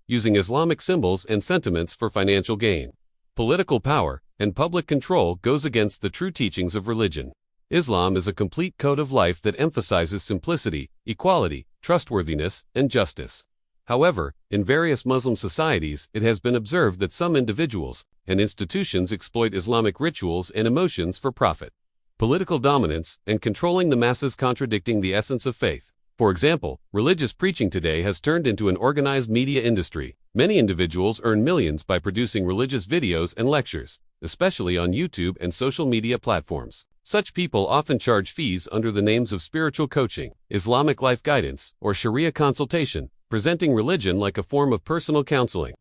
using Islamic symbols and sentiments for financial gain. Political power and public control goes against the true teachings of religion. Islam is a complete code of life that emphasizes simplicity, equality, trustworthiness, and justice. However, in various Muslim societies, it has been observed that some individuals and institutions exploit Islamic rituals and emotions for profit. Political dominance and controlling the masses contradicting the essence of faith. For example, religious preaching today has turned into an organized media industry. Many individuals earn millions by producing religious videos and lectures, especially on YouTube and social media platforms. Such people often charge fees under the names of spiritual coaching, Islamic life guidance, or Sharia consultation, presenting religion like a form of personal counseling.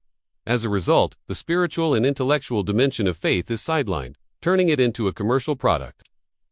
As a result, the spiritual and intellectual dimension of faith is sidelined, turning it into a commercial product.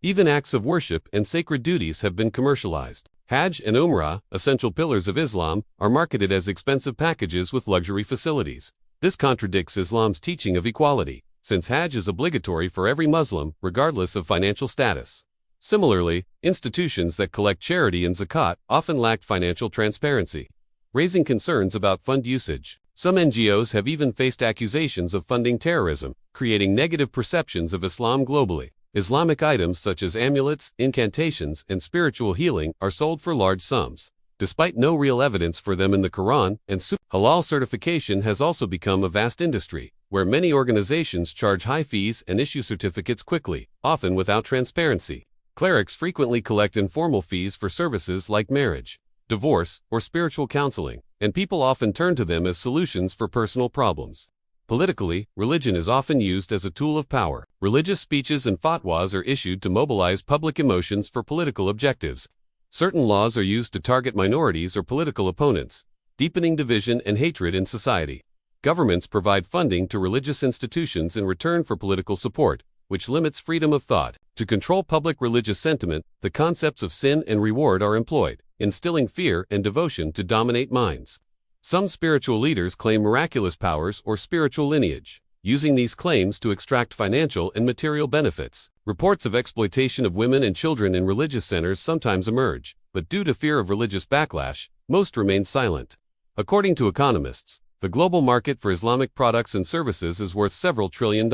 Even acts of worship and sacred duties have been commercialized. Hajj and Umrah, essential pillars of Islam, are marketed as expensive packages with luxury facilities. This contradicts Islam's teaching of equality, since Hajj is obligatory for every Muslim, regardless of financial status. Similarly, institutions that collect charity and zakat often lack financial transparency, raising concerns about fund usage. Some NGOs have even faced accusations of funding terrorism, creating negative perceptions of Islam globally. Islamic items such as amulets, incantations, and spiritual healing are sold for large sums, despite no real evidence for them in the Quran and Sunnah. Halal certification has also become a vast industry, where many organizations charge high fees and issue certificates quickly, often without transparency. Clerics frequently collect informal fees for services like marriage, divorce, or spiritual counseling, and people often turn to them as solutions for personal problems. Politically, religion is often used as a tool of power. Religious speeches and fatwas are issued to mobilize public emotions for political objectives. Certain laws are used to target minorities or political opponents, deepening division and hatred in society. Governments provide funding to religious institutions in return for political support, which limits freedom of thought. To control public religious sentiment, the concepts of sin and reward are employed, instilling fear and devotion to dominate minds. Some spiritual leaders claim miraculous powers or spiritual lineage, using these claims to extract financial and material benefits. Reports of exploitation of women and children in religious centers sometimes emerge, but due to fear of religious backlash, most remain silent. According to economists, the global market for Islamic products and services is worth several $1 trillion.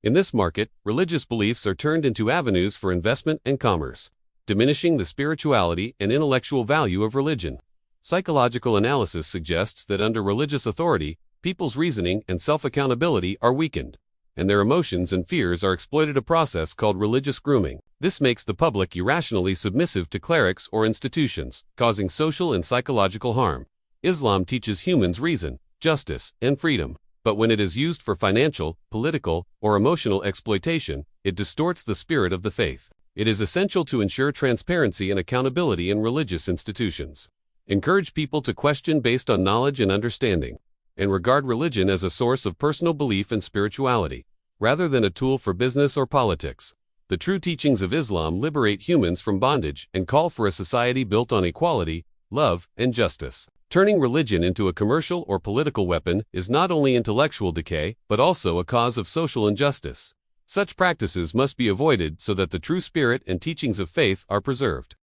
In this market, religious beliefs are turned into avenues for investment and commerce, diminishing the spirituality and intellectual value of religion. Psychological analysis suggests that under religious authority, people's reasoning and self-accountability are weakened, and their emotions and fears are exploited, a process called religious grooming. This makes the public irrationally submissive to clerics or institutions, causing social and psychological harm. Islam teaches humans reason, justice, and freedom, but when it is used for financial, political, or emotional exploitation, it distorts the spirit of the faith. It is essential to ensure transparency and accountability in religious institutions. Encourage people to question based on knowledge and understanding, and regard religion as a source of personal belief and spirituality, rather than a tool for business or politics. The true teachings of Islam liberate humans from bondage and call for a society built on equality, love, and justice. Turning religion into a commercial or political weapon is not only intellectual decay, but also a cause of social injustice. Such practices must be avoided so that the true spirit and teachings of faith are preserved.